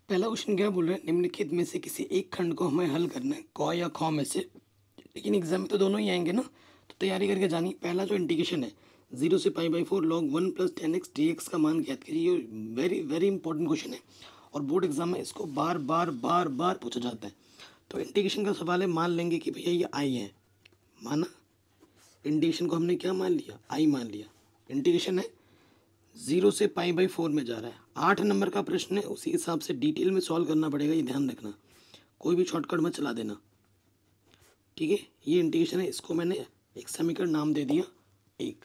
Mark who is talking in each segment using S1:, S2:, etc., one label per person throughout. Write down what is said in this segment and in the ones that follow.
S1: पहला क्वेश्चन क्या बोल रहा है, निम्नलिखित में से किसी एक खंड को हमें हल करना है, क या ख में से। लेकिन एग्जाम में तो दोनों ही आएंगे ना, तो तैयारी करके जानी। पहला जो इंटीग्रेशन है 0 से π/4 log 1 + 10x dx का मान ज्ञात कीजिए। ये वेरी वेरी इंपॉर्टेंट क्वेश्चन है और बोर्ड एग्जाम में इसको बार बार बार बार पूछा जाता है। तो इंटीग्रेशन का सवाल है, मान लेंगे कि भैया ये आई है, माना इंटीग्रेशन को हमने क्या मान लिया, आई मान लिया। इंटीग्रेशन है 0 से π/4 में जा रहा है, 8 नंबर का प्रश्न है, उसी हिसाब से डिटेल में सॉल्व करना पड़ेगा, ये ध्यान रखना, कोई भी शॉर्टकट मत चला देना, ठीक है। ये इंटीग्रेशन है, इसको मैंने एक समीकरण नाम दे दिया एक।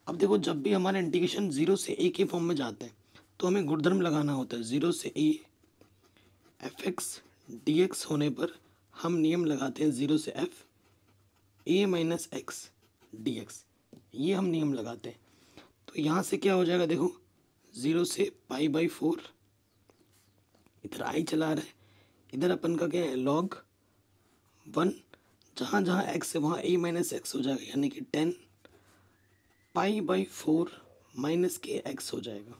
S1: अब देखो, जब भी हमारा इंटीग्रेशन 0 से a के फॉर्म में जाता है तो हमें गुणधर्म लगाना होता है। 0 से a fx dx होने पर हम नियम लगाते हैं 0 से f a - x dx, ये हम नियम लगाते हैं। तो यहाँ से क्या हो जाएगा, देखो 0 से π/4, इधर आई चला रहा है, इधर अपन का क्या है log 1, जहाँ जहाँ x है वहाँ a - x हो जाएगा, यानी कि 10 π/4 - x हो जाएगा।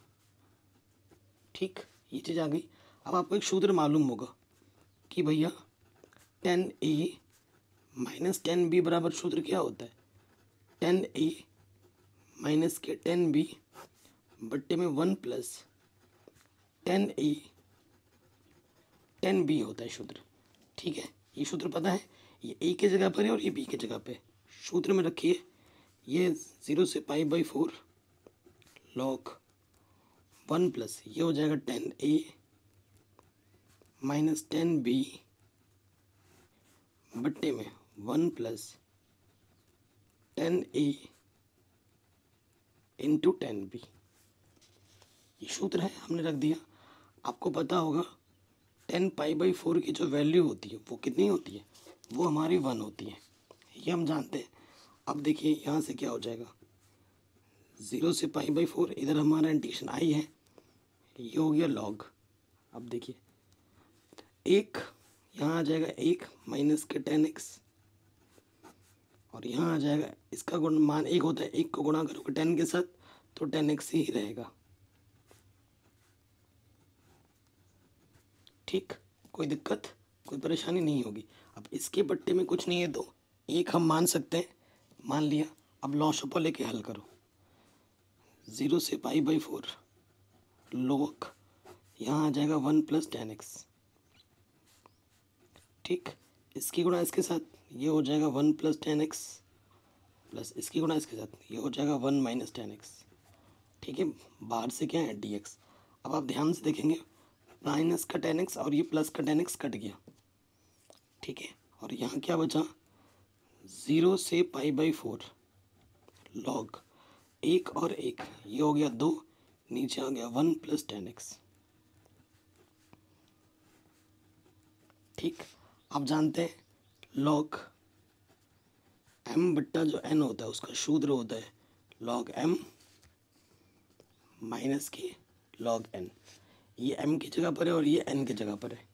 S1: ठीक, ये चीज़ आ गई। अब आपको एक सूत्र मालूम होगा कि भैया 10a - 10b बराबर सूत्र क्या होता है, 10a - 10b बट्टे में 1 + 10a 10b होता है सूत्र। ठीक है, ये सूत्र पता है, ये a की जगह पर है और ये b की जगह पे। सूत्र में रखिए, ये 0 से π/4 log 1 + ये हो जाएगा 10a - 10b बट्टे में 1 + 10a × 10b। ये सूत्र है, हमने रख दिया। आपको पता होगा 10 π/4 की जो वैल्यू होती है वो कितनी होती है, वो हमारी 1 होती है, ये हम जानते हैं। अब देखिए यहाँ से क्या हो जाएगा, 0 से π/4, इधर हमारा इंटीग्रेशन आई है, ये हो गया log। अब देखिए एक यहाँ आ जाएगा 1 - 10x, और यहाँ आ जाएगा, इसका गुण मान 1 होता है, 1 को गुणा करोगे 10 के साथ तो 10x ही रहेगा। ठीक, कोई दिक्कत कोई परेशानी नहीं होगी। अब इसके बट्टे में कुछ नहीं है तो एक हम मान सकते हैं, मान लिया। अब लॉ लेके हल करो, 0 से π/4 log, यहाँ आ जाएगा 1 + 10x। ठीक, इसकी गुणा इसके साथ ये हो जाएगा 1 + 10x प्लस इसकी गुणा इसके साथ ये हो जाएगा 1 - 10x। ठीक है, बाहर से क्या है dx। अब आप ध्यान से देखेंगे, माइनस का 10x और ये प्लस का 10x कट गया। ठीक है, और यहाँ क्या बचा, 0 से π/4 log 1 और 1, ये हो गया 2, नीचे आ गया 1 + 10x। ठीक, आप जानते हैं log m बट्टा जो n होता है उसका सूत्र होता है log m - log n। ये m की जगह पर है और ये n की जगह पर है,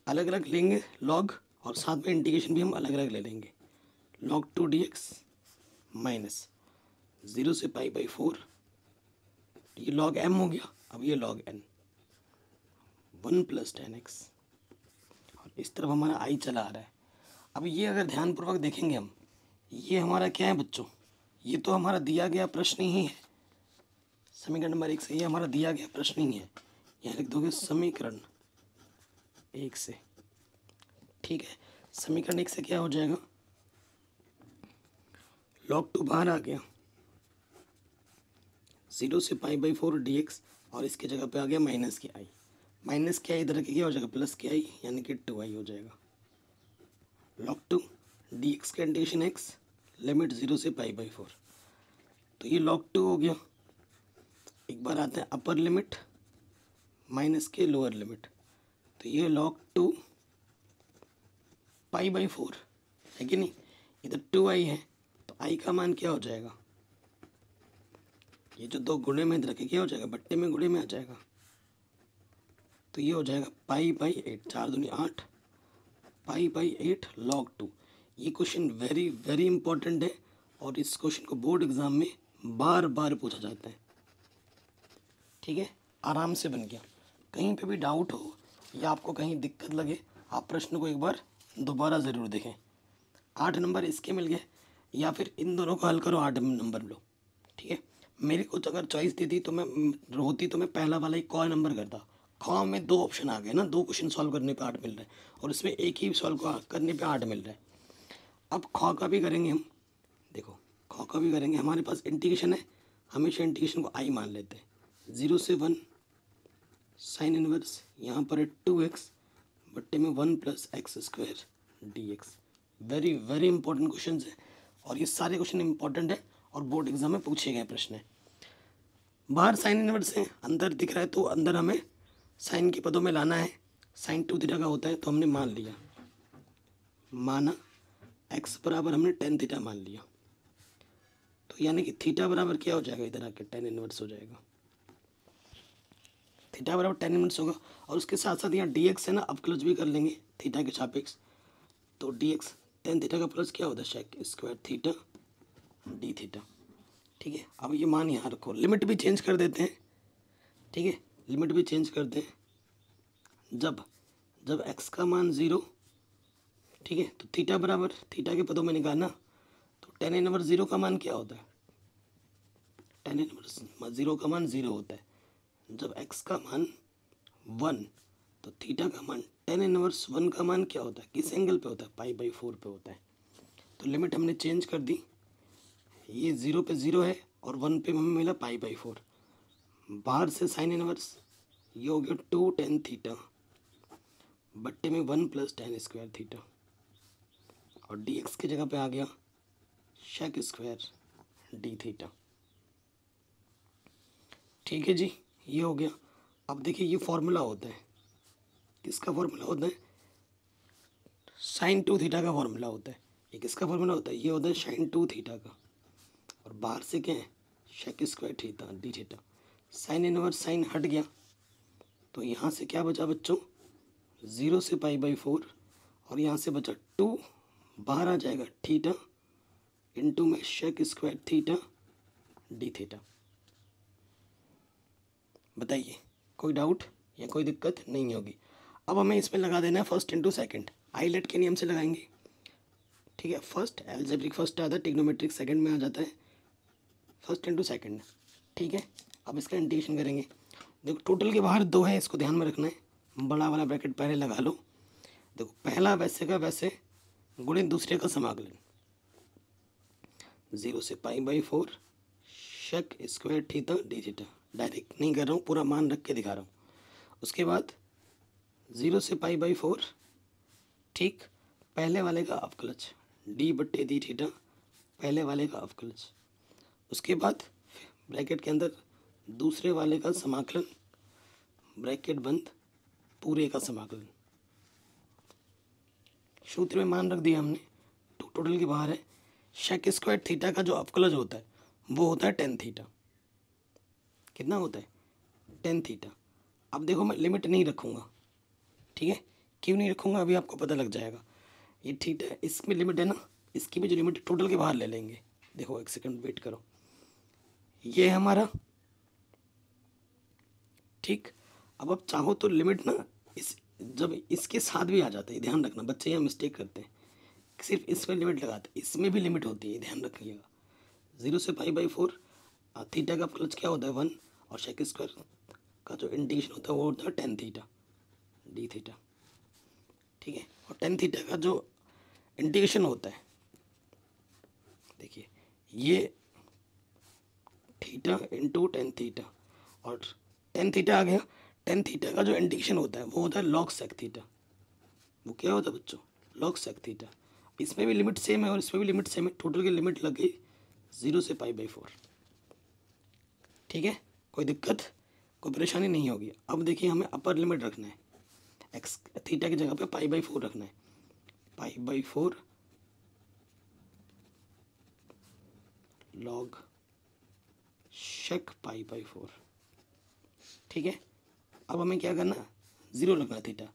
S1: अलग अलग लेंगे log, और साथ में इंटीग्रेशन भी हम अलग अलग ले लेंगे। log 2 dx माइनस 0 से π/4, ये log m हो गया, अब ये log n 1 + 10x, और इस तरफ हमारा i चला आ रहा है। अब ये अगर ध्यानपूर्वक देखेंगे हम, ये हमारा क्या है बच्चों, ये तो हमारा दिया गया प्रश्न ही है, समीकरण नंबर 1 से, ये हमारा दिया गया प्रश्न ही है, यहाँ लिख दोगे समीकरण 1 से। ठीक है, समीकरण 1 से क्या हो जाएगा, log 2 बाहर आ गया, 0 से π/4 dx, और इसके जगह पे आ गया माइनस की आई, माइनस की आई इधर के क्या हो जाएगा, प्लस की आई, यानी कि 2i हो जाएगा। log 2 dx का इंटीग्रेशन x, लिमिट 0 से π/4, तो ये log 2 हो गया। एक बार आते हैं अपर लिमिट माइनस के लोअर लिमिट, तो ये log 2 π/4 है कि नहीं, इधर 2i है, तो i का मान क्या हो जाएगा, ये जो दो गुणे में इधर के क्या हो जाएगा, बट्टे में गुणे में आ जाएगा, तो ये हो जाएगा π/8, 4 दूनी 8, π/8 log 2। ये क्वेश्चन वेरी वेरी इंपॉर्टेंट है और इस क्वेश्चन को बोर्ड एग्जाम में बार बार पूछा जाता है। ठीक है, आराम से बन गया। कहीं पे भी डाउट हो या आपको कहीं दिक्कत लगे, आप प्रश्न को एक बार दोबारा ज़रूर देखें। 8 नंबर इसके मिल गए, या फिर इन दोनों को हल करो 8 नंबर लो, ठीक है। मेरे को अगर चॉइस दी थी तो मैं पहला वाला ही कॉ नंबर करता। कॉ में 2 ऑप्शन आ गए ना, 2 क्वेश्चन सॉल्व करने पे 8 मिल रहे हैं और इसमें एक ही सॉल्व करने पे 8 मिल रहा है। अब खॉ का भी करेंगे हम, देखो खॉ का भी करेंगे। हमारे पास इंटीग्रेशन है, हमेशा इंटीग्रेशन को आई मान लेते हैं। 0 से 1 साइन इनवर्स, यहाँ पर है 2x बट्टे में 1 + x² dx। Very very important question है और ये सारे क्वेश्चन इंपॉर्टेंट है और बोर्ड एग्जाम में पूछे गए प्रश्न है। बाहर साइन इनवर्स है, अंदर दिख रहा है, तो अंदर हमें साइन के पदों में लाना है। साइन 2 थीटा का होता है, तो हमने मान लिया, माना x बराबर हमने tan थीटा मान लिया, तो यानी कि थीटा बराबर क्या हो जाएगा, इधर आके tan इनवर्स हो जाएगा। थीटा बराबर tan इनवर्स होगा और उसके साथ साथ यहाँ dx है ना, अवकलज भी कर लेंगे थीटा के सापेक्ष। तो dx tan थीटा का प्लस क्या होता है, sec² थीटा d थीटा, ठीक है। अब ये मान यहाँ रखो, लिमिट भी चेंज कर देते हैं, ठीक है, लिमिट भी चेंज करते हैं। जब x का मान 0, ठीक है, तो थीटा बराबर थीटा के पदों में निकालना, तो tan इनवर्स 0 का मान क्या होता है, tan इनवर्स 0 का मान 0 होता है। जब x का मान 1, तो थीटा का मान tan इनवर्स 1 का मान क्या होता है, किस एंगल पे होता है, π/4 पे होता है। तो लिमिट हमने चेंज कर दी, ये 0 पे 0 है और 1 पे हमें मिला π/4। बाहर से साइन इनवर्स, ये हो गया 2 tan थीटा बट्टे में 1 + tan² थीटा, और dx की जगह पे आ गया sec² d थीटा, ठीक है जी, ये हो गया। अब देखिए ये फॉर्मूला होता है, किसका फॉर्मूला होता है, sin 2 थीटा का फॉर्मूला होता है। ये किसका फॉर्मूला होता है, ये होता है sin 2 थीटा का, और बाहर से क्या है, sec² theta d theta. Sine inverse sine हट गया, तो यहाँ से क्या बचा बच्चों, 0 से π/4, और यहाँ से बचा 2, बाहर आ जाएगा थीटा इंटू में sec² थीटा d थीटा। बताइए कोई डाउट या कोई दिक्कत नहीं होगी। अब हमें इसमें लगा देना है फर्स्ट इंटू सेकंड, आइलेट के नियम से लगाएंगे, ठीक है। फर्स्ट एल्जेब्रिक फर्स्ट आता है, ट्रिग्नोमेट्रिक सेकंड में आ जाता है, फर्स्ट इंटू सेकंड, ठीक है। अब इसका इंटीग्रेशन करेंगे। देखो टोटल के बाहर 2 है, इसको ध्यान में रखना है, बड़ा वाला ब्रैकेट पहले लगा लो। देखो पहला वैसे का वैसे गुणे दूसरे का समाकलन, 0 से π/4 sec² theta d theta, direct नहीं कर रहा हूँ, पूरा मान रख के दिखा रहा हूँ। उसके बाद 0 से π/4, ठीक, पहले वाले का अवकलज d/d थीटा, पहले वाले का अवकलज। उसके बाद ब्रैकेट के अंदर दूसरे वाले का समाकलन, ब्रैकेट बंद, पूरे का समाकलन। सूत्र में मान रख दिया हमने, टोटल के बाहर है। sec² थीटा का जो अवकलज होता है वो होता है tan थीटा। कितना होता है, tan थीटा। अब देखो मैं लिमिट नहीं रखूँगा, ठीक है, क्यों नहीं रखूँगा अभी आपको पता लग जाएगा। ये थीटा इसमें लिमिट है ना, इसकी भी जो लिमिट टोटल के बाहर ले लेंगे। देखो एक सेकंड वेट करो, ये है हमारा, ठीक। अब चाहो तो लिमिट ना इस जब इसके साथ भी आ जाता है, ध्यान रखना बच्चे यहाँ मिस्टेक करते हैं, सिर्फ इसमें लिमिट लगाते हैं, इसमें भी लिमिट होती है, ध्यान रखिएगा। 0 से π/4, थीटा का प्लस क्या होता है 1, और sec² का जो इंटीग्रेशन होता है वो होता है tan थीटा d थीटा, ठीक है। और tan थीटा का जो इंटीग्रेशन होता है, देखिए ये थीटा इंटू tan थीटा, और tan थीटा आ गया। tan थीटा का जो इंटीग्रेशन होता है वो होता है log sec थीटा। वो क्या होता है बच्चों, log sec थीटा। इसमें भी लिमिट सेम है और इसमें भी लिमिट सेम है, टोटल की लिमिट लग गई 0 से π/4, ठीक है। कोई दिक्कत कोई परेशानी नहीं होगी। अब देखिए हमें अपर लिमिट रखना है, एक्स थीटा की जगह पे π/4 रखना है, π/4 log sec π/4, ठीक है। अब हमें क्या करना, 0 रखना है, थीटा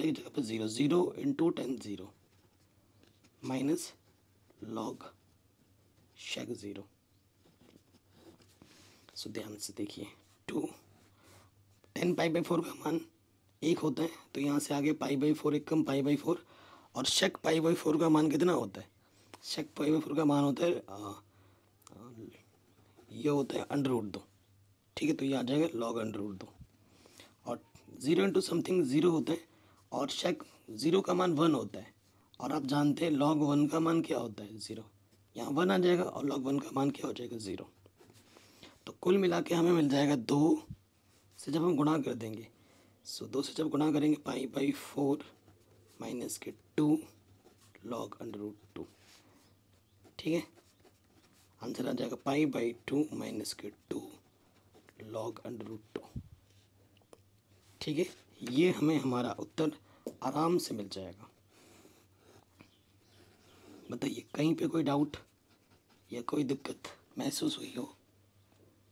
S1: की जगह पे 0, 0 into tan 0 minus log sec 0। सो ध्यान से देखिए, 2 10 पाई बाई 4 का मान 1 होता है, तो यहाँ से आगे pi by 4 1 come pi by 4, और शेक पाई बाई 4 का मान कितना होता है? शेक पाई बाई 4 का मान होता है ये होता है √2। ठीक है, तो ये आ जाएगा log √2। और 0 इंटू समथिंग 0 होता है, और शेक 0 का मान 1 होता है, और आप जानते हैं log 1 का मान क्या होता है? 0। यहाँ 1 आ जाएगा और log 1 का मान क्या हो जाएगा? 0। तो कुल मिला के हमें मिल जाएगा 2 से जब हम गुणा कर देंगे, 2 से जब गुणा करेंगे पाई बाई 4 माइनस के 2 log √2। ठीक है, आंसर आ जाएगा पाई बाई 2 माइनस के 2 log √2। ठीक है, ये हमें हमारा उत्तर आराम से मिल जाएगा। बताइए कहीं पे कोई डाउट या कोई दिक्कत महसूस हुई हो?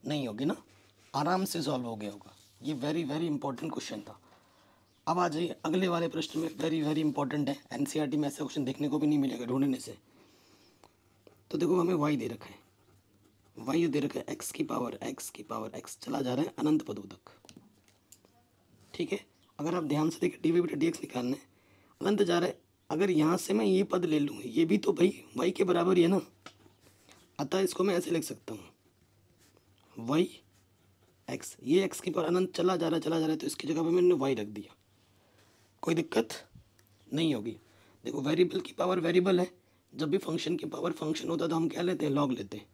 S1: नहीं होगी ना, आराम से सॉल्व हो गया होगा। ये वेरी वेरी इंपॉर्टेंट क्वेश्चन था। अब आ जाइए अगले वाले प्रश्न में, वेरी वेरी इंपॉर्टेंट है, एनसीईआरटी में ऐसा क्वेश्चन देखने को भी नहीं मिलेगा ढूंढने से। तो देखो हमें वाई दे रखा है, वाई दे रखा है एक्स की पावर एक्स चला जा रहा है अनंत पदों तक। ठीक है, अगर आप ध्यान से देखें डी वाई बटा डी एक्स निकालना है, अनंत जा रहा है। अगर यहाँ से मैं ये पद ले लूँ, ये भी तो भाई वाई के बराबर ही है ना, अतः इसको मैं ऐसे लिख सकता हूँ वाई एक्स, ये एक्स की पावर अनंत चला जा रहा है, तो इसकी जगह पर मैंने वाई रख दिया, कोई दिक्कत नहीं होगी। देखो वेरिएबल की पावर वेरिएबल है, जब भी फंक्शन की पावर फंक्शन होता है तो हम क्या लेते हैं? लॉग लेते हैं।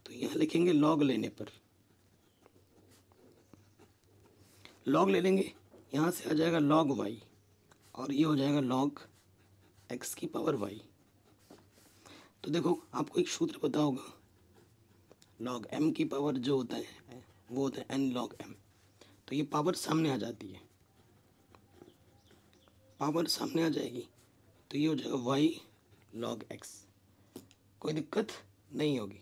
S1: तो यहाँ लिखेंगे लॉग लेने पर, लॉग ले लेंगे, यहाँ से आ जाएगा लॉग वाई, और ये हो जाएगा लॉग एक्स की पावर वाई। तो देखो आपको एक सूत्र पता होगा, लॉग एम की पावर जो होता है वो होता है एन लॉग एम। तो ये पावर सामने आ जाती है, पावर सामने आ जाएगी, तो ये हो जाएगा वाई लॉग एक्स, कोई दिक्कत नहीं होगी।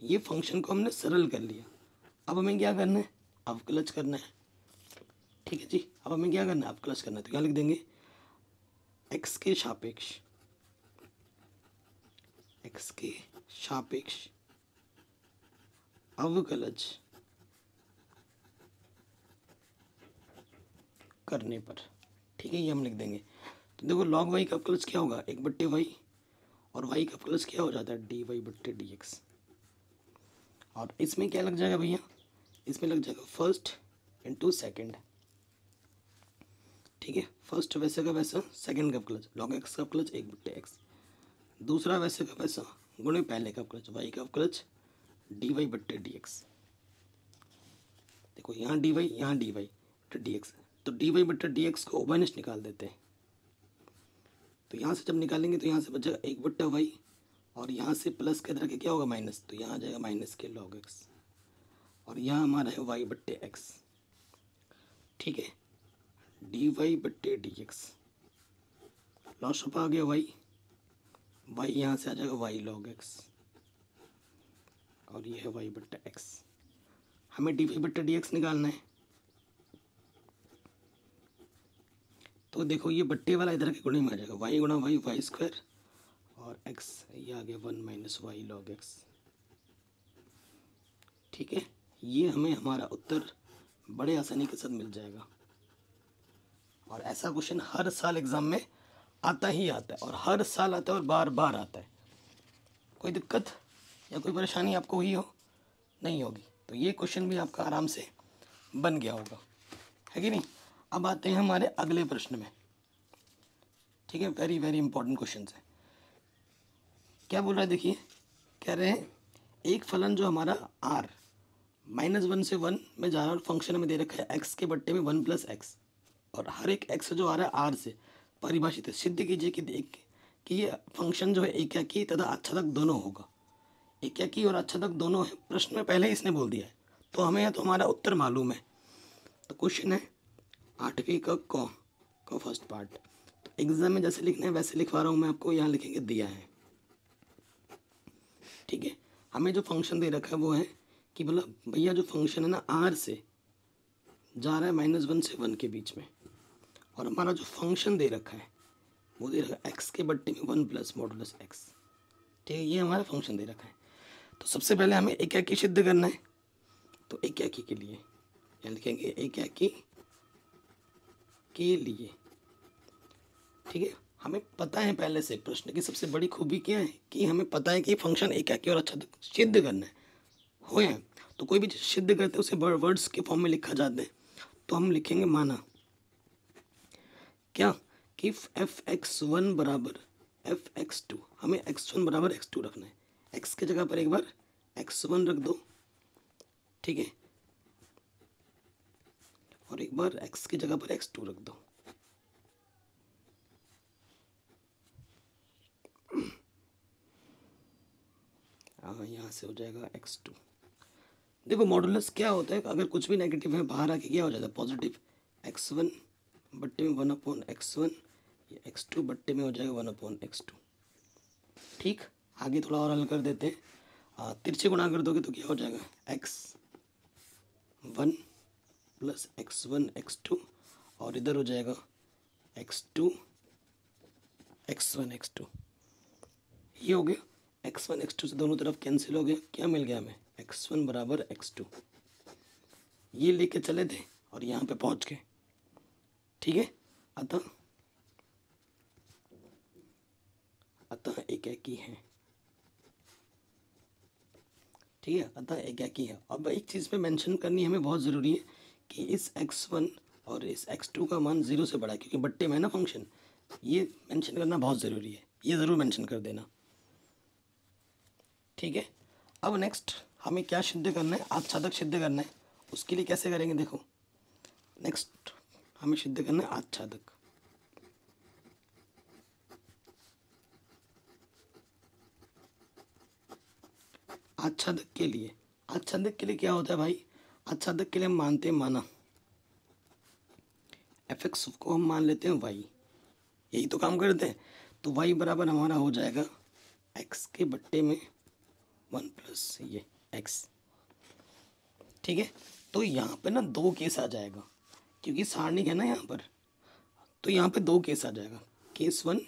S1: ये फंक्शन को हमने सरल कर लिया। अब हमें क्या करना है? अवकलज करना है। ठीक है जी, अब हमें क्या करना है? अवकलज करना है। तो क्या लिख देंगे? एक्स के सापेक्ष, एक्स के सापेक्ष अवकलज करने पर। ठीक है, ये हम लिख देंगे। तो देखो लॉग वाई का अवकलज क्या होगा? 1/y, और वाई का अवकलज क्या हो जाता है? dy बट्टे dx। और इसमें क्या लग जाएगा भैया? इसमें लग जाएगा फर्स्ट इंटू सेकेंड। ठीक है, फर्स्ट वैसे का वैसा, सेकेंड का अवकलज लॉग एक्स का अवकलज 1/x, दूसरा वैसे का वैसा गुणे पहले का अवकलज वाई का अवकलज dy बट्टे dx। देखो यहाँ dy यहाँ dy बट्टे dx, तो dy बट्टे dx को उभयनिष्ठ निकाल देते हैं। तो यहाँ से जब निकालेंगे तो यहाँ से बचेगा 1/y, और यहाँ से प्लस के इधर के क्या होगा? माइनस, तो यहाँ आ जाएगा माइनस के लॉग एक्स, और यहाँ हमारा है y बट्टे एक्स। ठीक है, dy बट्टे dx, लॉस ऑफ आ गया y यहाँ से आ जाएगा y लॉग एक्स, और ये है y बट्टे एक्स। हमें dy बट्टे dx निकालना है। तो देखो ये बट्टे वाला इधर के गुणे में आ जाएगा, y गुणा वाई स्क्वायर, और x ये आ गया 1 माइनस वाई लॉग एक्स। ठीक है, ये हमें हमारा उत्तर बड़े आसानी के साथ मिल जाएगा। और ऐसा क्वेश्चन हर साल एग्जाम में आता ही आता है, और हर साल आता है और बार बार आता है। कोई दिक्कत या कोई परेशानी आपको हुई हो? नहीं होगी। तो ये क्वेश्चन भी आपका आराम से बन गया होगा, है कि नहीं? अब आते हैं हमारे अगले प्रश्न में। ठीक है, वेरी वेरी इंपॉर्टेंट क्वेश्चन है। क्या बोल रहा है? देखिए, कह रहे हैं एक फलन जो हमारा r -1 से 1 में जा रहा है, और फंक्शन में दे रखा है x के बट्टे में 1 + x, और हर एक x जो आ रहा है r से परिभाषित है। सिद्ध कीजिए कि देख कि ये फंक्शन जो है एकाकी तथा आच्छादक दोनों होगा। एकाकी और आच्छादक दोनों है, प्रश्न में पहले ही इसने बोल दिया है, तो हमें तो हमारा उत्तर मालूम है। तो क्वेश्चन है 8वीं का फर्स्ट पार्ट। तो एग्जाम में जैसे लिखना है वैसे लिखवा रहा हूँ मैं आपको, यहाँ लिखेंगे दिया है। ठीक है, हमें जो फंक्शन दे रखा है वो है कि मतलब भैया जो फंक्शन है ना r से जा रहा है -1 से 1 के बीच में, और हमारा जो फंक्शन दे रखा है वो दे रखा है x के बट्टे में 1 + मॉडुलस x। ठीक है, ये हमारा फंक्शन दे रखा है। तो सबसे पहले हमें एकाकी सिद्ध करना है। तो एकाकी के लिए यहाँ लिखेंगे एकाकी के लिए। ठीक है, हमें पता है पहले से प्रश्न की सबसे बड़ी खूबी क्या है कि हमें पता है कि फंक्शन एकाकी और आच्छादक सिद्ध करना है हो या तो कोई भी चीज़ सिद्ध करते हैं उसे वर्ड्स के फॉर्म में लिखा जाता है। तो हम लिखेंगे माना क्या कि f(x1) बराबर f(x2), हमें x1 बराबर x2 रखना है। x की जगह पर एक बार x1 रख दो, ठीक है, और एक बार x की जगह पर x2 रख दो। हाँ, यहाँ से हो जाएगा x2। देखो मॉडुलस क्या होता है, अगर कुछ भी नेगेटिव है बाहर आके क्या हो जाता है पॉजिटिव, x1 बट्टे में 1/x1, ये x2 बट्टे में हो जाएगा 1/x2। ठीक, आगे थोड़ा और हल कर देते हैं। तिरछे गुणा कर दोगे तो क्या हो जाएगा x1 प्लस x1 x2, और इधर हो जाएगा x2 x1 x2। ये हो गया x1 x2 से दोनों तरफ कैंसिल हो गया, क्या मिल गया हमें x1 बराबर x2। ये लेके चले थे और यहाँ पे पहुँच गए। ठीक है, अतः एकाकी है। ठीक है, अतः एकाकी है। अब एक चीज़ पे मेंशन करनी हमें बहुत ज़रूरी है कि इस x1 और इस x2 का मान 0 से बड़ा है, क्योंकि बट्टे में है ना फंक्शन, ये मेंशन करना बहुत ज़रूरी है, ये ज़रूर मेंशन कर देना। ठीक है, अब नेक्स्ट हमें क्या सिद्ध करना है, आच्छादक सिद्ध करना है। उसके लिए कैसे करेंगे, देखो नेक्स्ट हमें सिद्ध करना है आच्छादक। आच्छादक के लिए क्या होता है भाई, आच्छादक के लिए हम मानते हैं माना fx को हम मान लेते हैं y, यही तो काम करते हैं। तो y बराबर हमारा हो जाएगा x के बट्टे में 1 प्लस ये x। ठीक है, तो यहाँ पे ना दो केस आ जाएगा, क्योंकि सारणिक है ना यहाँ पर, तो यहाँ पे दो केस आ जाएगा, केस 1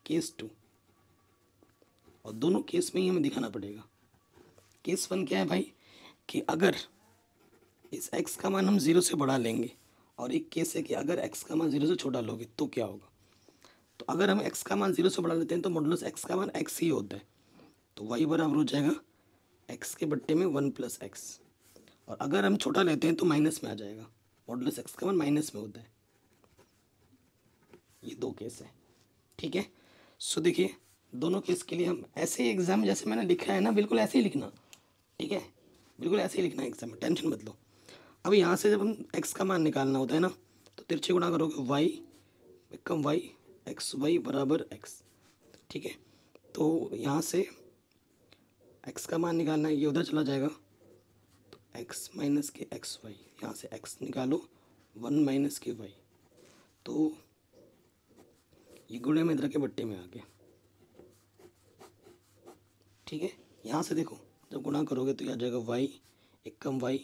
S1: केस 2, और दोनों केस में ही हमें दिखाना पड़ेगा। केस 1 क्या है भाई कि अगर इस x का मान हम 0 से बढ़ा लेंगे, और एक केस है कि अगर x का मान 0 से छोटा लोगे तो क्या होगा। तो अगर हम x का मान 0 से बढ़ा लेते हैं तो मॉडुलस x का मान x ही होता है, तो y बराबर हो जाएगा x के बट्टे में 1 प्लस x, और अगर हम छोटा लेते हैं तो माइनस में आ जाएगा, मॉडुलस x का मान माइनस में होता है। ये दो केस है। ठीक है, सो देखिए दोनों केस के लिए हम ऐसे ही एग्जाम जैसे मैंने लिखा है ना बिल्कुल ऐसे ही लिखना। ठीक है, बिल्कुल ऐसे ही लिखना है एग्जाम में, टेंशन मत लो। अब यहाँ से जब हम x का मान निकालना होता है ना, तो तिरछे गुणा करोगे y कम y एक्स वाई बराबर x। ठीक है, तो यहाँ से x का मान निकालना है, ये उधर चला जाएगा, तो x माइनस के एक्स वाई, यहाँ से x निकालो 1 माइनस के y, तो ये गुणे में इधर के बट्टे में आ गया। ठीक है, यहाँ से देखो जब गुणा करोगे तो ये आ जाएगा y एक कम y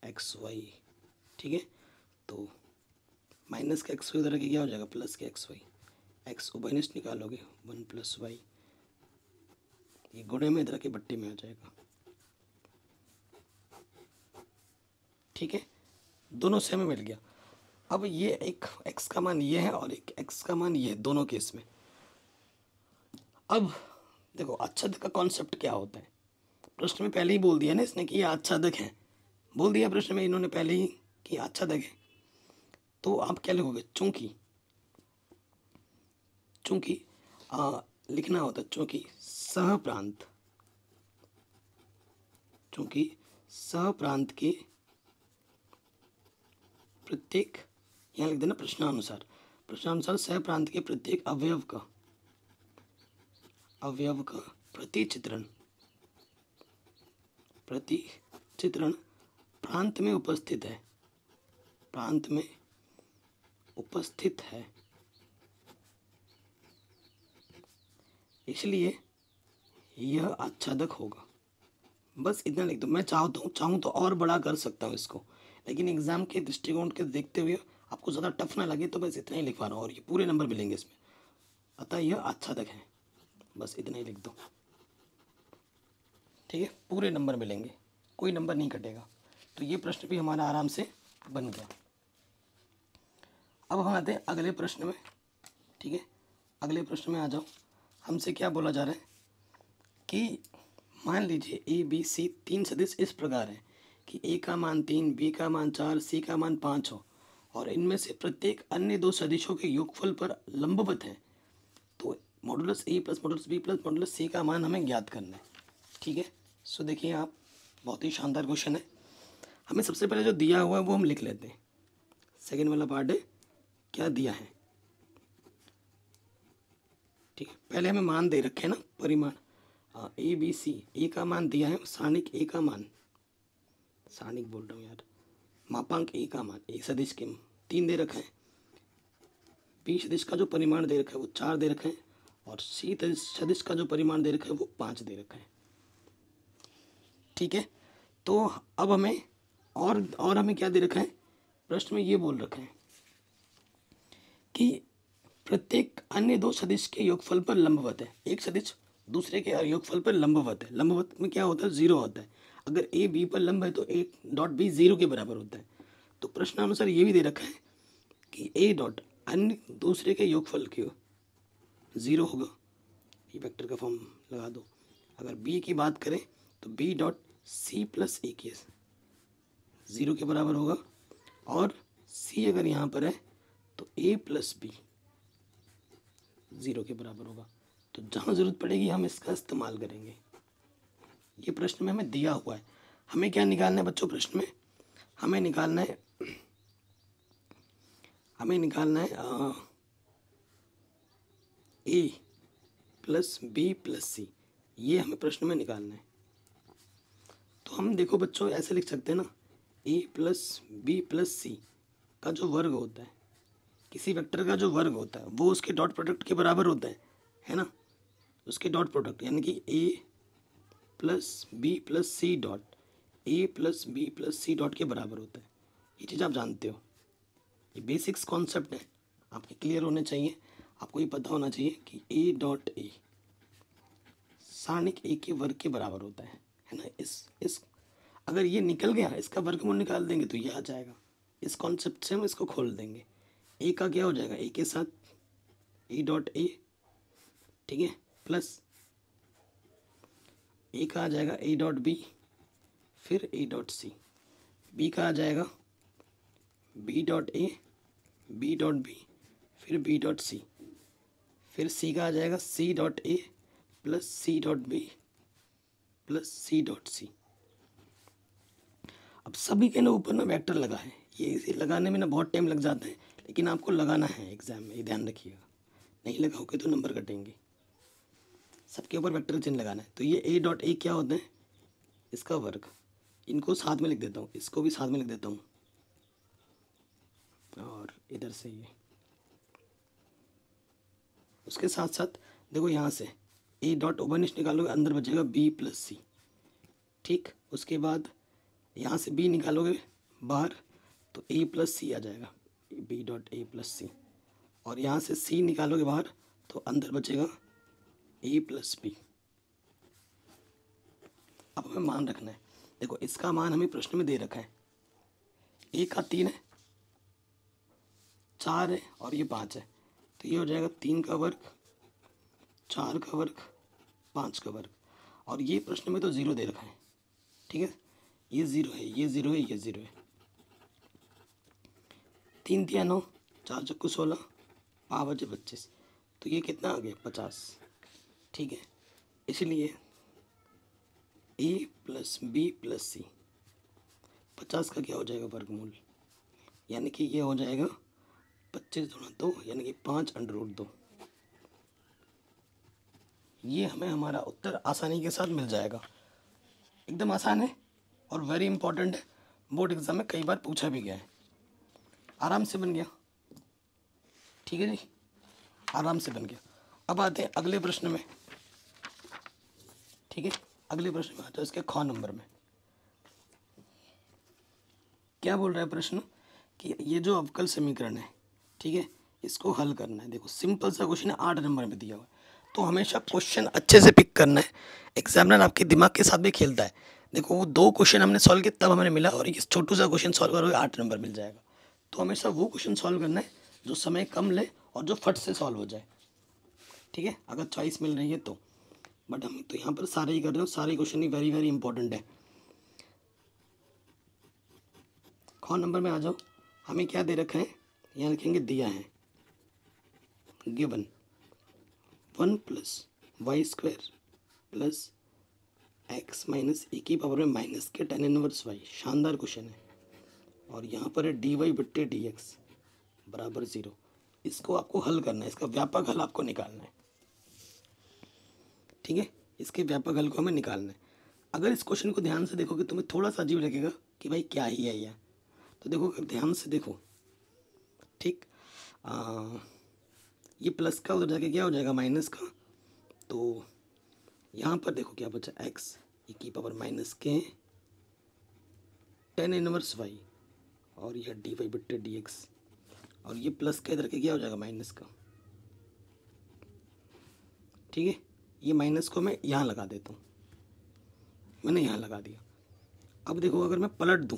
S1: एक्स वाई। ठीक है, तो माइनस के एक्स वाई उधर के क्या हो जाएगा प्लस के एक्स वाई, एक्स उभयनिष्ठ निकालोगे 1 प्लस वाई, ये गुणे में इधर के बट्टे में आ जाएगा। ठीक है, दोनों से हमें मिल गया। अब ये एक x का मान ये है और एक x का मान ये है दोनों केस में। अब देखो आच्छादक का कॉन्सेप्ट क्या होता है, प्रश्न में पहले ही बोल दिया ना इसने कि ये आच्छादक है, बोल दिया प्रश्न में इन्होंने पहले ही कि आच्छादक है। तो आप क्या लिखोगे, चूंकि लिखना होता है चूंकि सहप्रांत के प्रत्येक, यहाँ लिख देना प्रश्नानुसार सहप्रांत के प्रत्येक अवयव का प्रतिचित्रण प्रांत में उपस्थित है, इसलिए यह आच्छादक होगा। बस इतना लिख दो। मैं चाहूँ तो और बड़ा कर सकता हूँ इसको, लेकिन एग्जाम के दृष्टिकोण के देखते हुए आपको ज़्यादा टफ ना लगे तो बस इतना ही लिखवा रहा हूँ, और ये पूरे नंबर मिलेंगे इसमें। अतः यह आच्छादक है, बस इतना ही लिख दो। ठीक है, पूरे नंबर मिलेंगे, कोई नंबर नहीं कटेगा। तो ये प्रश्न भी हमारा आराम से बन गया। अब हम आते हैं अगले प्रश्न में। ठीक है, अगले प्रश्न में आ जाओ। हमसे क्या बोला जा रहा है कि मान लीजिए ए बी सी तीन सदिश इस प्रकार हैं कि ए का मान 3, बी का मान 4, सी का मान 5 हो और इनमें से प्रत्येक अन्य दो सदिशों के योगफल पर लंबवत है। तो modulus A plus modulus B plus modulus C का मान हमें ज्ञात करना है। ठीक है, सो देखिए आप, बहुत ही शानदार क्वेश्चन है। हमें सबसे पहले जो दिया हुआ है वो हम लिख लेते हैं। सेकेंड वाला पार्ट है क्या दिया है। ठीक है, पहले हमें मान दे रखे हैं ना, परिमाण ए बी सी। ए का मान दिया है, सारणिक ए का मान, सारणिक बोल रहा हूँ यार, मापांक ए का मान, ए सदिश के 3 दे रखे हैं, बी सदिश का जो परिमाण दे रखा है वो 4 दे रखे हैं और सी सदिश का जो परिमाण दे रखा है वो 5 दे रखा है। ठीक है, तो अब हमें और हमें क्या दे रखा है, प्रश्न में ये बोल रखा है कि प्रत्येक अन्य दो सदिश के योगफल पर लंबवत है। एक सदिश दूसरे के योगफल पर लंबवत है। लंबवत में क्या होता है, 0 होता है। अगर ए बी पर लंब है तो ए डॉट बी 0 के बराबर होता है। तो प्रश्नानुसार ये भी दे रखा है कि ए डॉट अन्य दूसरे के योगफल के 0 होगा। ये वेक्टर का फॉर्म लगा दो। अगर बी की बात करें तो बी डॉट सी प्लस ए के 0 के बराबर होगा और सी अगर यहाँ पर है तो ए प्लस बी 0 के बराबर होगा। तो जहाँ ज़रूरत पड़ेगी हम इसका इस्तेमाल करेंगे। ये प्रश्न में हमें दिया हुआ है। हमें क्या निकालना है बच्चों, प्रश्न में हमें निकालना है ए प्लस बी प्लस सी। ये हमें प्रश्न में निकालना है। तो हम देखो बच्चों ऐसे लिख सकते हैं ना, ए प्लस बी प्लस सी का जो वर्ग होता है, किसी वेक्टर का जो वर्ग होता है वो उसके डॉट प्रोडक्ट के बराबर होता है ना, उसके डॉट प्रोडक्ट, यानी कि A plus B plus C dot A plus B plus C dot के बराबर होता है। ये चीज़ आप जानते हो, ये बेसिक्स कॉन्सेप्ट है, आपके क्लियर होने चाहिए। आपको ये पता होना चाहिए कि ए डॉट ए सारणिक ए के वर्ग के बराबर होता है ना। इस अगर ये निकल गया, इसका वर्गमूल निकाल देंगे तो ये आ जाएगा। इस कॉन्सेप्ट से हम इसको खोल देंगे। ए का क्या हो जाएगा, ए के साथ ए डॉट ए, ठीक है, प्लस ए का आ जाएगा ए डॉट बी, फिर ए डॉट सी। बी का आ जाएगा B dot A, B dot B, फिर बी डॉट सी, फिर सी का आ जाएगा C dot A plus C dot B plus C dot C. अब सभी के ना ऊपर ना वेक्टर लगा है। ये इसे लगाने में ना बहुत टाइम लग जाता है, लेकिन आपको लगाना है एग्जाम में, ये ध्यान रखिएगा। नहीं लगाओगे तो नंबर कटेंगे। सबके ऊपर वेक्टर चिन्ह लगाना है। तो ये ए डॉट ए क्या होता है, इसका वर्ग। इनको साथ में लिख देता हूँ, इसको भी साथ में लिख देता हूँ और इधर से ये, उसके साथ साथ देखो यहाँ से ए डॉट ओवरनिश निकालोगे, अंदर बचेगा बी प्लस सी। ठीक, उसके बाद यहाँ से बी निकालोगे बाहर तो ए प्लस सी आ जाएगा, बी डॉट ए प्लस सी। और यहाँ से सी निकालोगे बाहर तो अंदर बचेगा ए प्लस बी। अब हमें मान रखना है। देखो इसका मान हमें प्रश्न में दे रखा है, ए का 3 है, 4 है और ये 5 है। तो ये हो जाएगा 3 का वर्ग, 4 का वर्ग, 5 का वर्ग। और ये प्रश्न में तो 0 दे रखा है। ठीक है, ये 0 है, ये 0 है, ये 0 है। 3 तिया 9, 4 चक्कू 16, 5 बजे 25। तो ये कितना आ गया, 50। ठीक है, इसलिए ए प्लस बी प्लस सी 50 का क्या हो जाएगा, वर्गमूल, यानी कि ये हो जाएगा 25 गुणा 2 यानी कि 5√2। ये हमें हमारा उत्तर आसानी के साथ मिल जाएगा। एकदम आसान है और वेरी इंपॉर्टेंट है, बोर्ड एग्जाम में कई बार पूछा भी गया है। आराम से बन गया। ठीक है जी, आराम से बन गया। अब आते हैं अगले प्रश्न में। ठीक है, अगले प्रश्न में आता है इसके ख नंबर में। क्या बोल रहा है प्रश्न कि ये जो अवकल समीकरण है, ठीक है, इसको हल करना है। देखो सिंपल सा क्वेश्चन है, 8 नंबर में दिया हुआ है। तो हमेशा क्वेश्चन अच्छे से पिक करना है। एग्जामिनर आपके दिमाग के साथ भी खेलता है। देखो वो 2 क्वेश्चन हमने सॉल्व किए तब हमें मिला, और ये छोटू सा क्वेश्चन सॉल्व करोगे 8 नंबर मिल जाएगा। तो हमेशा वो क्वेश्चन सॉल्व करना है जो समय कम ले और जो फट से सॉल्व हो जाए, ठीक है, अगर चॉइस मिल रही है तो। बट हम तो यहाँ पर सारे ही कर रहे हो, सारे क्वेश्चन ही वेरी वेरी इंपॉर्टेंट है। कौन नंबर में आ जाओ। हमें क्या दे रखा है, यहाँ लिखेंगे दिया है गिवन 1 + y² + x - e की पावर में माइनस के tan इनवर्स y। शानदार क्वेश्चन है। और यहाँ पर है dy/dx बराबर 0। इसको आपको हल करना है, इसका व्यापक हल आपको निकालना है, ठीक है, इसके व्यापक हल को हमें निकालना है। अगर इस क्वेश्चन को ध्यान से देखोगे तुम्हें थोड़ा सा अजीब लगेगा कि भाई क्या ही है यह, तो देखो अगर ध्यान से देखो, ठीक, ये प्लस का उधर जाके क्या हो जाएगा माइनस का, तो यहाँ पर देखो क्या बचा x e की पावर माइनस के tan इनवर्स y, और यह dy/dx, और ये प्लस का इधर के क्या हो जाएगा माइनस का, ठीक है। ये माइनस को मैं यहाँ लगा देता हूँ, मैंने यहाँ लगा दिया। अब देखो अगर मैं पलट दूँ,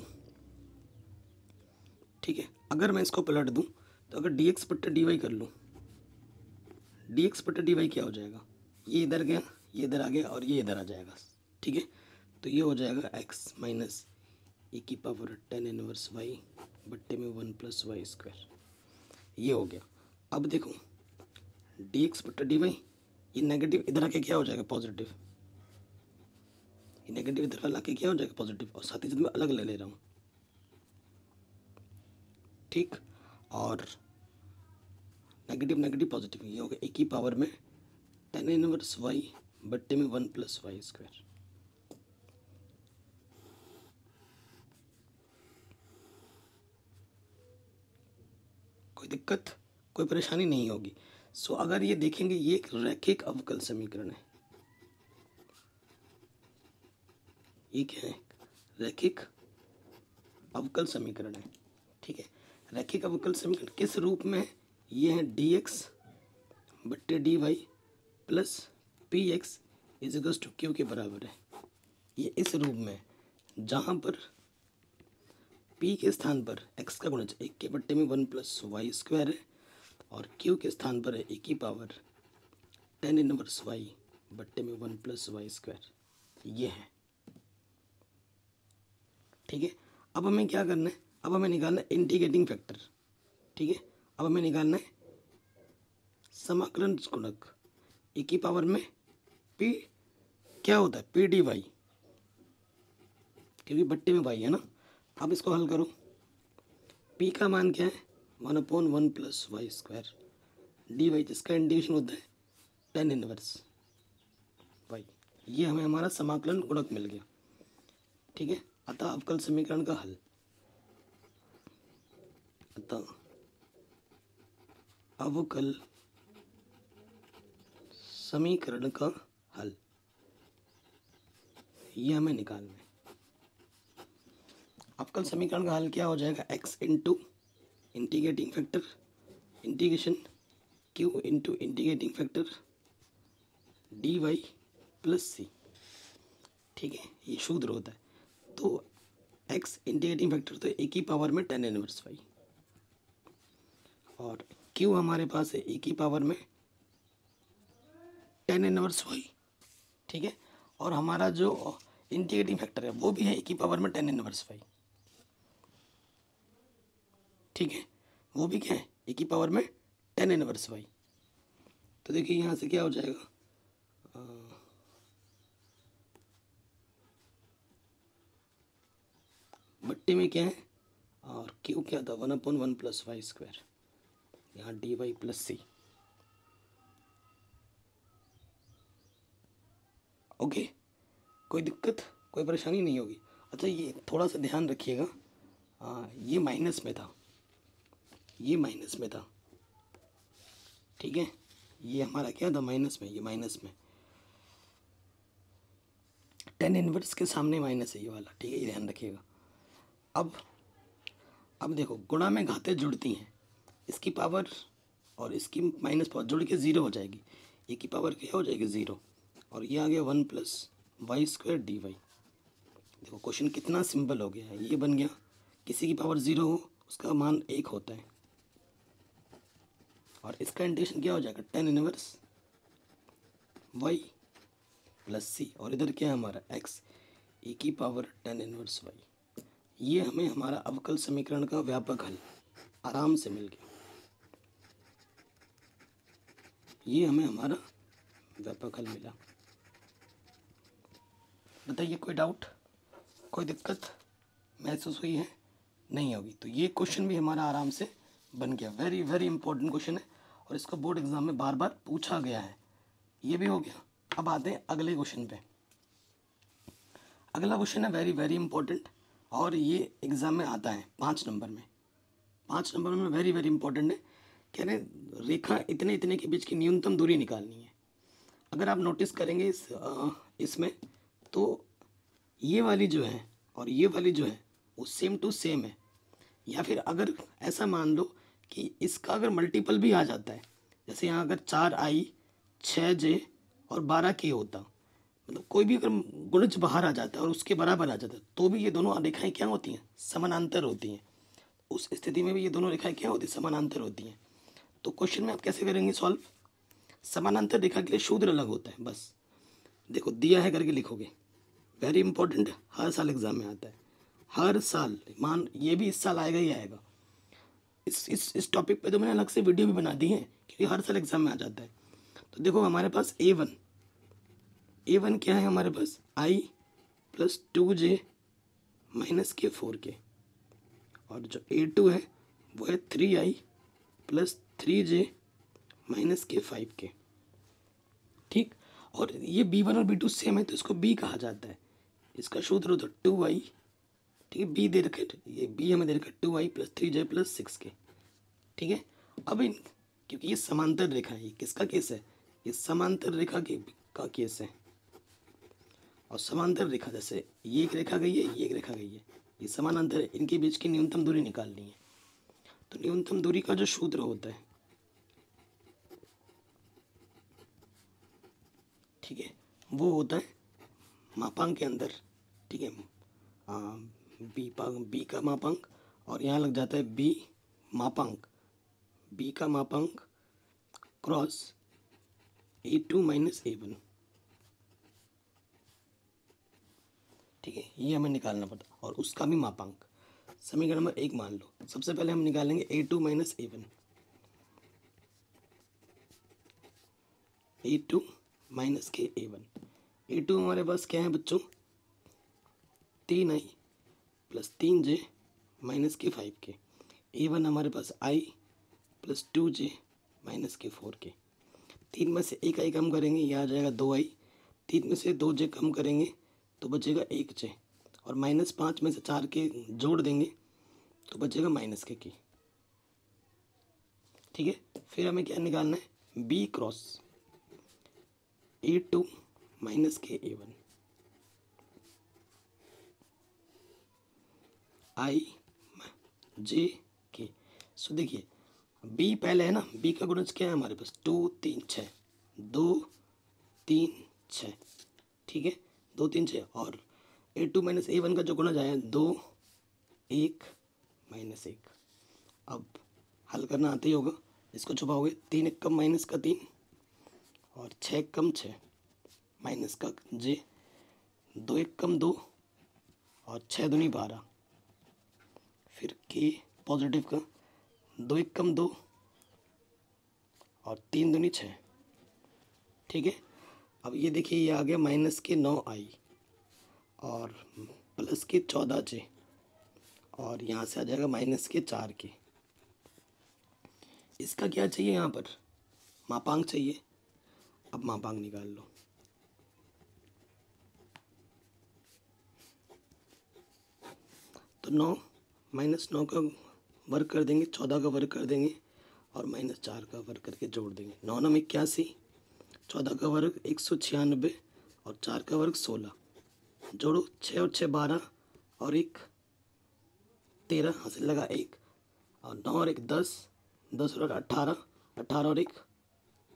S1: ठीक है, अगर मैं इसको पलट दूँ तो अगर dx/dy कर लूँ, dx/dy क्या हो जाएगा, ये इधर गया, ये इधर आ गया, और ये इधर आ जाएगा, ठीक है। तो ये हो जाएगा x - e की पावर tan इनवर्स y बट्टे में 1 + y²। ये हो गया। अब देखो dx/dy, ये नेगेटिव इधर आके क्या हो जाएगा पॉजिटिव, ये नेगेटिव इधर वाला आके क्या हो जाएगा पॉजिटिव, और साथ ही साथ मैं अलग ले रहा हूँ, ठीक। और नेगेटिव नेगेटिव पॉजिटिव, ये हो गया e की पावर में tan इनवर्स y बट्टे में 1 + y²। कोई दिक्कत, कोई परेशानी नहीं होगी। सो अगर ये देखेंगे, ये एक रैखिक अवकल समीकरण है। ये क्या है, रैखिक अवकल समीकरण है, ठीक है। रैखिक अवकल समीकरण किस रूप में है, ये है dx/dy + px = q के बराबर है। ये इस रूप में है जहाँ पर p के स्थान पर x का गुणज 1 के बट्टे में 1 + y² है, और q के स्थान पर है e की पावर tan इनवर्स y बट्टे में 1 + y²। ये है, ठीक है। अब हमें क्या करना है, अब हमें निकालना है इंटीग्रेटिंग फैक्टर, ठीक है। अब हमें निकालना है समाकलन गुणक, e की पावर में p क्या होता है p/dy, क्योंकि बट्टे में y है ना। अब इसको हल करो, p का मान क्या है 1/1 + y² dy, जिसका इंटीग्रेशन होता है tan इनवर्स y। ये हमें हमारा समाकलन गुणक मिल गया, ठीक है। अतः अवकल समीकरण का हल, अतः अवकल समीकरण का हल, ये हमें निकालना है। अवकल समीकरण का हल क्या हो जाएगा, x into integrating factor integration q into integrating factor dy + c, ठीक है। ये सूत्र होता है। तो x इंटीग्रेटिंग फैक्टर तो e की पावर में tan इनवर्स y, और q हमारे पास है e की पावर में tan इनवर्स y, ठीक है। और हमारा जो इंटीग्रेटिंग फैक्टर है वो भी है e की पावर में tan इनवर्स y, ठीक है। वो भी क्या है e की पावर में tan इनवर्स y। तो देखिए यहाँ से क्या हो जाएगा, बट्टे में क्या है, और q क्या था 1/1 + y², यहाँ dy + c। ओके, कोई दिक्कत, कोई परेशानी नहीं होगी। अच्छा ये थोड़ा सा ध्यान रखिएगा, ये माइनस में था, ये माइनस में था, ठीक है। ये हमारा क्या था माइनस में, ये माइनस में tan इनवर्स के सामने माइनस है ये वाला, ठीक है, ये ध्यान रखिएगा। अब देखो गुणा में घातें जुड़ती हैं, इसकी पावर और इसकी माइनस पावर जुड़ के 0 हो जाएगी, ए की पावर क्या हो जाएगी 0, और ये आ गया 1 + y² dy। देखो क्वेश्चन कितना सिंपल हो गया है, ये बन गया किसी की पावर 0 हो उसका मान 1 होता है, और इसका इंटीग्रेशन क्या हो जाएगा 10 इनवर्स y प्लस सी, और इधर क्या है हमारा x e की पावर 10 इनवर्स y। ये हमें हमारा अवकल समीकरण का व्यापक हल आराम से मिल गया, ये हमें हमारा व्यापक हल मिला। बताइए कोई डाउट, कोई दिक्कत महसूस हुई है? नहीं होगी। तो ये क्वेश्चन भी हमारा आराम से बन गया, वेरी वेरी इंपॉर्टेंट क्वेश्चन है और इसको बोर्ड एग्जाम में बार बार पूछा गया है। ये भी हो गया। अब आते हैं अगले क्वेश्चन पे। अगला क्वेश्चन है वेरी वेरी इंपॉर्टेंट और ये एग्ज़ाम में आता है 5 नंबर में। 5 नंबर में वेरी वेरी इंपॉर्टेंट है। कह रहे हैं रेखा इतने इतने के बीच की न्यूनतम दूरी निकालनी है। अगर आप नोटिस करेंगे इसमें तो ये वाली जो है और ये वाली जो है वो सेम टू सेम है, या फिर अगर ऐसा मान लो कि इसका अगर मल्टीपल भी आ जाता है, जैसे यहाँ अगर 4i 6j और 12k होता, मतलब कोई भी अगर गुणज बाहर आ जाता है और उसके बराबर आ जाता है, तो भी ये दोनों रेखाएं क्या होती हैं? समानांतर होती हैं। उस स्थिति में भी ये दोनों रेखाएं क्या होती हैं? समानांतर होती हैं। तो क्वेश्चन में आप कैसे करेंगे सॉल्व? समानांतर रेखा के लिए सूत्र अलग होता है, बस देखो दिया है करके लिखोगे। वेरी इंपॉर्टेंट, हर साल एग्जाम में आता है, हर साल। मान ये भी इस साल आएगा ही आएगा। इस टॉपिक पे तो मैंने अलग से वीडियो भी बना दी है क्योंकि हर साल एग्जाम में आ जाता है। तो देखो हमारे पास a1 क्या है हमारे पास? i प्लस 2j माइनस के 4k, और जो a2 है वो है 3i प्लस 3j माइनस के 5k। ठीक, और ये b1 और b2 सेम है तो इसको b कहा जाता है। इसका सूत्र होता है 2i, ठीक है, b दे रखे, ये b हमें दे रखा 2i plus 3j plus 6k। ठीक है, अब इन क्योंकि ये समांतर रेखा है, ये किसका केस है? ये समांतर रेखा का केस है। और समांतर रेखा जैसे ये एक रेखा गई है, ये एक रेखा गई है, ये समानांतर है, इनके बीच की न्यूनतम दूरी निकालनी है। तो न्यूनतम दूरी का जो सूत्र होता है, ठीक है, वो होता है मापांक के अंदर, ठीक है, बी का मापांक, और यहाँ लग जाता है बी मापांक, बी का मापांक क्रॉस a2 माइनस a1। ठीक है, ये हमें निकालना पड़ता, और उसका भी मापांक। समीकरण नंबर 1 मान लो, सबसे पहले हम निकालेंगे a2 minus a1, a2 minus के a1। a2 हमारे पास क्या है बच्चों? 3i प्लस 3j माइनस के 5k। a1 हमारे पास i प्लस 2j माइनस के 4k। 3 में से 1i कम करेंगे, यह आ जाएगा 2i। 3 में से 2j कम करेंगे तो बचेगा 1j, और माइनस 5 में से 4k जोड़ देंगे तो बचेगा माइनस के k। ठीक है, फिर हमें क्या निकालना है? b क्रॉस a2 माइनस के a1, i j k। सो देखिए b पहले है ना, b का गुणज क्या है हमारे पास? 2 3 6, 2 3 6, ठीक है, 2 3 6, और a2 माइनस a1 का जो गुणज आया 2 1 माइनस 1। अब हल करना आते ही होगा, इसको छुपाओगे, 3 1 कम माइनस का 3, और 6 कम 6 माइनस का j, 2 1 कम 2, और 6 दूनी 12, फिर k पॉजिटिव का, 2 1 कम 2, और 3 दूनी 6। ठीक है, अब ये देखिए ये आ गया माइनस के 9i और प्लस के 14j, और यहाँ से आ जाएगा माइनस के 4k। इसका क्या चाहिए? यहाँ पर मापांक चाहिए। अब मापांक निकाल लो। तो 9 माइनस 9 का वर्ग कर देंगे, 14 का वर्ग कर देंगे, और माइनस 4 का वर्ग करके जोड़ देंगे। 9 9 81, 14 का वर्ग 196, और 4 का वर्ग 16। जोड़ो, 6 और 6 12, और 1 13, हासिल लगा 1, और 9 और 1 10, 10 और 18, 18 और 1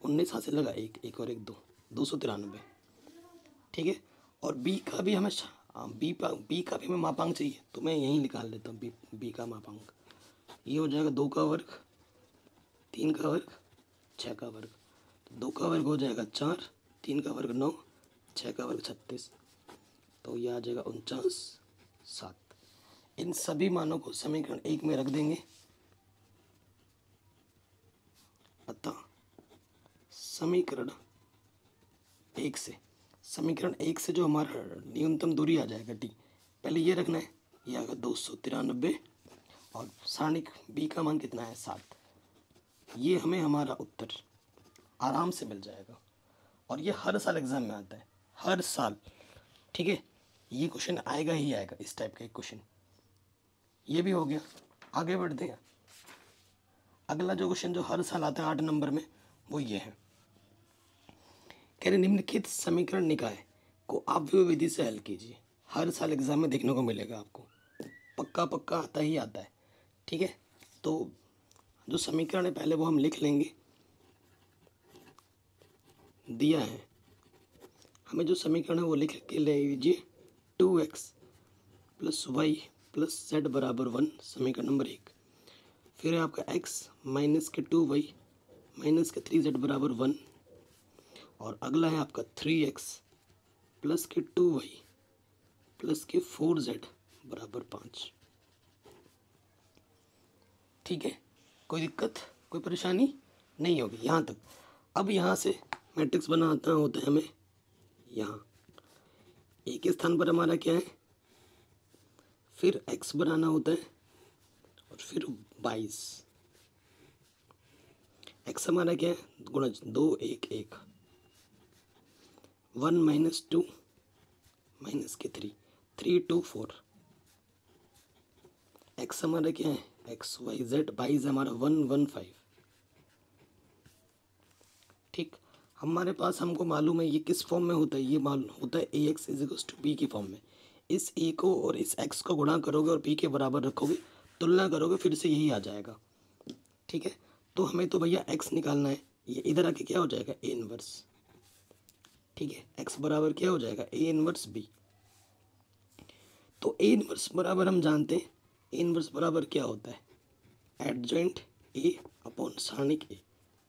S1: 19, हासिल लगा 1, 1 और 1 2, 293। ठीक है, और b का भी हमें बी का भी मैं मापांक चाहिए तो मैं यहीं निकाल लेता हूँ। बी का मापांक ये हो जाएगा 2 का वर्ग, 3 का वर्ग, 6 का वर्ग। तो 2 का वर्ग हो जाएगा 4, 3 का वर्ग 9, 6 का वर्ग 36। तो ये आ जाएगा 49, 7। इन सभी मानों को समीकरण 1 में रख देंगे। अतः समीकरण 1 से जो हमारा न्यूनतम दूरी आ जाएगा डी, पहले ये रखना है, ये आएगा 293 और सारणिक बी का मान कितना है 7। ये हमें हमारा उत्तर आराम से मिल जाएगा और ये हर साल एग्जाम में आता है, हर साल। ठीक है, ये क्वेश्चन आएगा ही आएगा, इस टाइप का एक क्वेश्चन। ये भी हो गया, आगे बढ़ते हैं। अगला जो क्वेश्चन जो हर साल आता है 8 नंबर में, वो ये है। कह रहे निम्नलिखित समीकरण निकाय को अपव्यय विधि से हल कीजिए। हर साल एग्जाम में देखने को मिलेगा आपको, पक्का आता ही आता है। ठीक है, तो जो समीकरण है पहले वो हम लिख लेंगे। दिया है हमें जो समीकरण है वो लिख के ले लीजिए। 2x + y + z = 1, समीकरण नंबर 1। फिर है आपका x - 2y - 3z = 1, और अगला है आपका 3x + 2y + 4z = 5। ठीक है, कोई दिक्कत, कोई परेशानी नहीं होगी यहाँ तक। अब यहाँ से मैट्रिक्स बनाना होता है हमें। यहाँ ए के स्थान पर हमारा क्या है, फिर x बनाना होता है और फिर 22। x हमारा क्या है, गुणज 2 1 1, 1 - 2 - 3 3 2 4। x हमारा क्या है, x y z, 22 हमारा 1 1 5। ठीक, हमारे पास हमको मालूम है ये किस फॉर्म में होता है, ये मालूम होता है ax = b की फॉर्म में। इस a को और इस x को गुणा करोगे और b के बराबर रखोगे, तुलना करोगे, फिर से यही आ जाएगा। ठीक है, तो हमें तो भैया x निकालना है, ये इधर आके क्या हो जाएगा, a इनवर्स। ठीक है, x बराबर क्या हो जाएगा, a इनवर्स b। तो a इनवर्स बराबर हम जानते हैं, a इनवर्स बराबर क्या होता है, एडजॉइंट a अपॉन सारणिक a,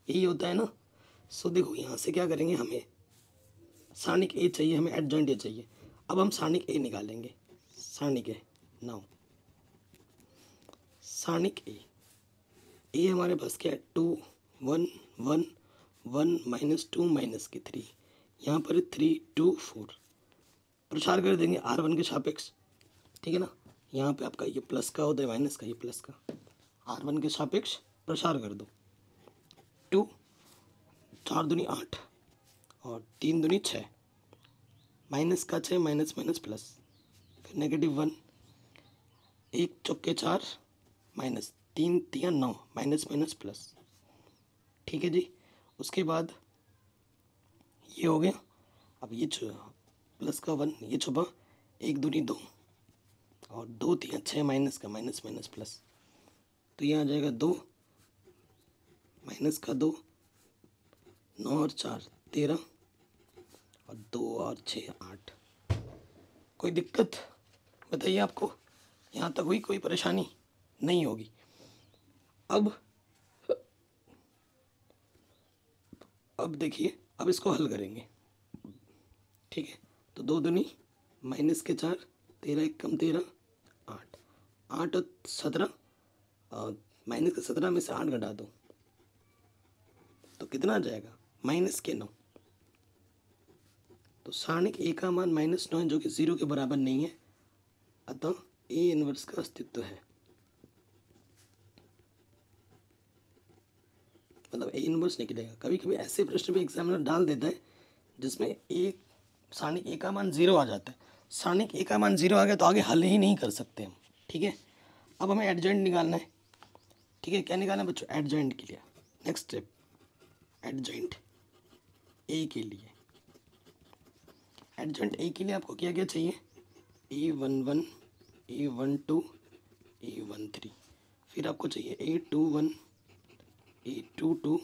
S1: यही होता है ना। सो देखो यहाँ से क्या करेंगे, हमें सारणिक ए चाहिए, हमें एडजॉइंट ए चाहिए। अब हम सारणिक ए निकालेंगे। सारणिक ए, नाउ सारणिक ए हमारे पास क्या है, 2 1 1 1 -2 - 3, यहाँ पर 3 2 4। प्रसार कर देंगे R1 के सापेक्ष। ठीक है ना, यहाँ पे आपका ये प्लस का होता है, माइनस का, ये प्लस का। R1 के सापेक्ष प्रसार कर दो। 2 4 दूनी 8 और 3 दूनी 6, माइनस का 6, माइनस माइनस प्लस, फिर -1, 1 चौके 4, माइनस 3 3 9, माइनस माइनस प्लस। ठीक है जी, उसके बाद ये हो गया। अब ये प्लस का 1 ये छुपा, 1 दूनी 2 और 2 3 6, माइनस का माइनस माइनस प्लस। तो ये आ जाएगा 2 माइनस का 2, 9 और 4 13 और 2 और 6 8। कोई दिक्कत बताइए आपको, यहाँ तक हुई, कोई परेशानी नहीं होगी। अब देखिए, अब इसको हल करेंगे। ठीक है, तो 2 दूनी माइनस के 4, 13 1 कम 13 8, 8 और 17, माइनस के 17 में से 8 घटा दो तो कितना आ जाएगा, -9। तो सारणिक ए का मान -9 है, जो कि 0 के बराबर नहीं है, अतः ए इनवर्स का अस्तित्व है। मतलब ए इनवर्स निकलेगा। कभी कभी ऐसे प्रश्न भी एग्जामिनर डाल देता है जिसमें ए सारणिक ए का मान 0 आ जाता है। सारणिक ए का मान 0 आ गया तो आगे हल ही नहीं कर सकते हम। ठीक है, अब हमें एडजॉइंट निकालना है। ठीक है, क्या निकालना है बच्चों, एडजॉइंट के लिए। नेक्स्ट स्टेप, एडजॉइंट ए के लिए। एडजॉइंट ए के लिए आपको क्या क्या चाहिए, A11 A12 A13, फिर आपको चाहिए A21 A22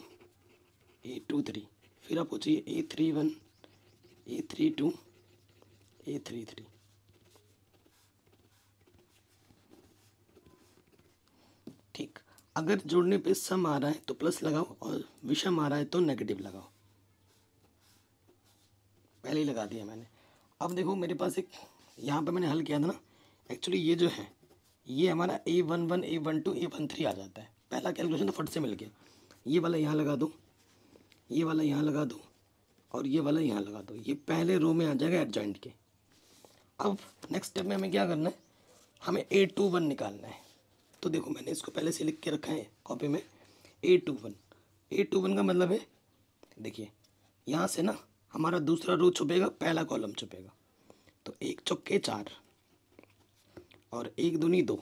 S1: A23, फिर आपको चाहिए A31 A32 A33। अगर जोड़ने पे सम आ रहा है तो प्लस लगाओ और विषम आ रहा है तो नेगेटिव लगाओ। पहले ही लगा दिया मैंने। अब देखो मेरे पास एक यहाँ पे मैंने हल किया था ना, एक्चुअली ये जो है ये हमारा A11 A12 A13 आ जाता है। पहला कैलकुलेशन तो फट से मिल गया। ये वाला यहाँ लगा दो, ये वाला यहाँ लगा दो और ये वाला यहाँ लगा दो, ये पहले रो में आ जाएगा एडजॉइंट के। अब नेक्स्ट स्टेप में हमें क्या करना है, हमें A21 निकालना है। तो देखो मैंने इसको पहले से लिख के रखा है कॉपी में, A21 का मतलब है, देखिए यहाँ से ना हमारा दूसरा रो छुपेगा, पहला कॉलम छुपेगा। तो 1 चौके 4 और 1 दूनी 2,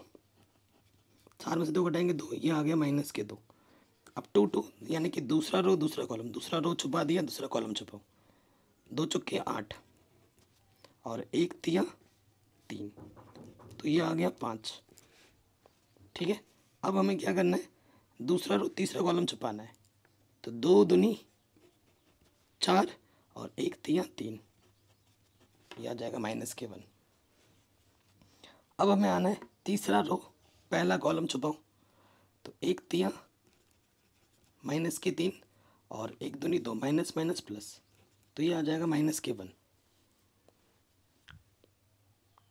S1: 4 में से 2 घटाएंगे 2, ये आ गया माइनस के 2। अब 2 2 यानी कि दूसरा रो दूसरा कॉलम, दूसरा रो छुपा दिया दूसरा कॉलम छुपाओ। 2 चौके 8 और 1 तिया 3, तो ये आ गया 5। ठीक है, अब हमें क्या करना है, दूसरा रो तीसरा कॉलम छुपाना है। तो 2 दूनी 4 और 1 तिया 3, यह आ जाएगा माइनस के 1। अब हमें आना है तीसरा रो पहला कॉलम छुपाओ। तो 1 तिया माइनस के 3 और 1 दूनी 2, माइनस माइनस प्लस, तो ये आ जाएगा माइनस के 1।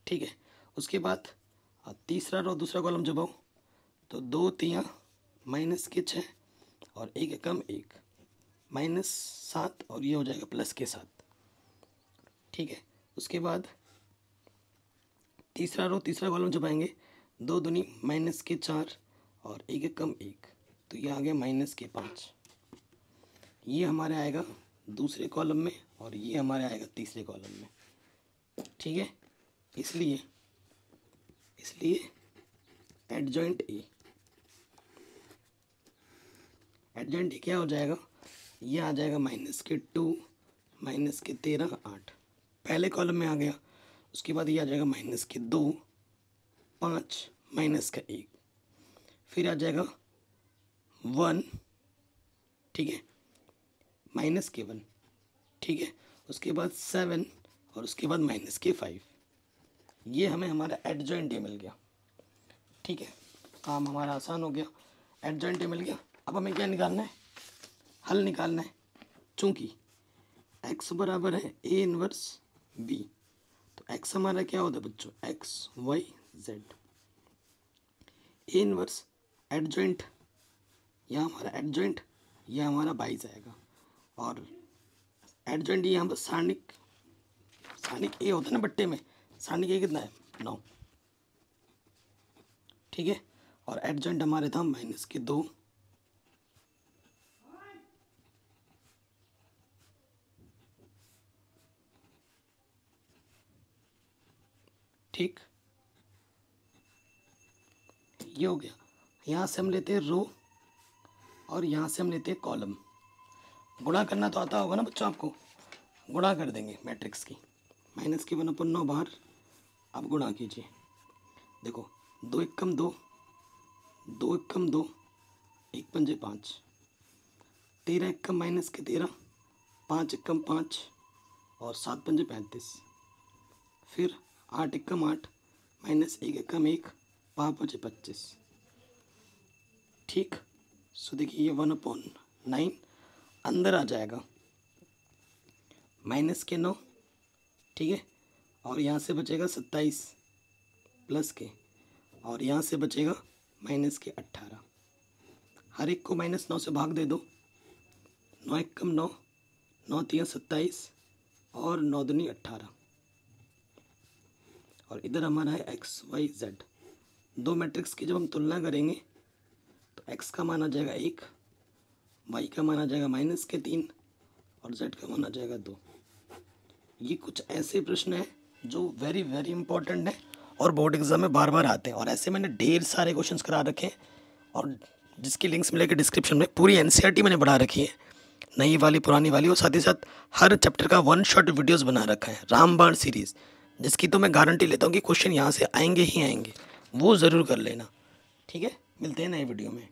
S1: ठीक है, उसके बाद तीसरा रो दूसरा कॉलम छुपाओ। तो 2 तिया माइनस के 6 और 1 एकम 1, माइनस 7 और ये हो जाएगा प्लस के 7। ठीक है, उसके बाद तीसरा रो तीसरा कॉलम छुपाएंगे। 2 दूनी माइनस के 4 और 1 एकम 1, तो ये आ गया माइनस के 5। ये हमारे आएगा दूसरे कॉलम में और ये हमारे आएगा तीसरे कॉलम में। ठीक है, इसलिए एडजॉइंट ए क्या हो जाएगा, ये आ जाएगा माइनस के 2 माइनस के 13 8, पहले कॉलम में आ गया। उसके बाद ये आ जाएगा माइनस के 2 5 माइनस का 1, फिर आ जाएगा 1। ठीक है, माइनस के 1। ठीक है, उसके बाद 7 और उसके बाद माइनस के 5। ये हमें हमारा एडजॉइंट ए मिल गया। ठीक है, काम हमारा आसान हो गया, एडजॉइंट ए मिल गया। अब हमें क्या निकालना है, हल निकालना है। चूँकि x बराबर है A इनवर्स B, तो x हमारा क्या होता है बच्चों, x y z। A inverse adjoint, यहाँ हमारा एडजॉइंट, यह हमारा बाइस आएगा। और एडजॉइंट ये यहाँ पर सारणिक ए होता है ना बट्टे में, सारणिक ए कितना है 9। ठीक है, और एडजॉइंट हमारे था माइनस के 2। ठीक, ये हो गया। यहाँ से हम लेते हैं रो और यहाँ से हम लेते हैं कॉलम। गुणा करना तो आता होगा ना बच्चों आपको, गुणा कर देंगे मैट्रिक्स की। माइनस के 1/9 बाहर, अब गुणा कीजिए। देखो 2 एकम 2, 2 एकम 2, 1 पंजे 5, 13 एकम माइनस के 13, 5 एकम 5 और 7 पंजे 35, फिर 8 एकम 8 माइनस 1 एकम 1, 5 पंजे 25। ठीक, सो देखिए ये 1/9 अंदर आ जाएगा माइनस के 9। ठीक है, और यहाँ से बचेगा 27 प्लस के, और यहाँ से बचेगा माइनस के 18। हर एक को -9 से भाग दे दो। 9 एकम 9, 9 तिया 27 और 9 दूनी 18, और इधर हमारा है x y z। दो मैट्रिक्स की जब हम तुलना करेंगे तो x का मान आ जाएगा 1, y का मान आ जाएगा माइनस के 3 और z का मान आ जाएगा 2। ये कुछ ऐसे प्रश्न हैं जो वेरी वेरी इंपॉर्टेंट है और बोर्ड एग्जाम में बार बार आते हैं, और ऐसे मैंने ढेर सारे क्वेश्चंस करा रखे हैं, और जिसकी लिंक्स मिलेगी डिस्क्रिप्शन में। पूरी NCERT मैंने बढ़ा रखी है, नई वाली पुरानी वाली, और साथ ही साथ हर चैप्टर का 1 शॉट वीडियोस बना रखा है, रामबाण सीरीज़, जिसकी तो मैं गारंटी लेता हूँ कि क्वेश्चन यहाँ से आएंगे ही आएंगे, वो ज़रूर कर लेना। ठीक है, मिलते हैं नए वीडियो में।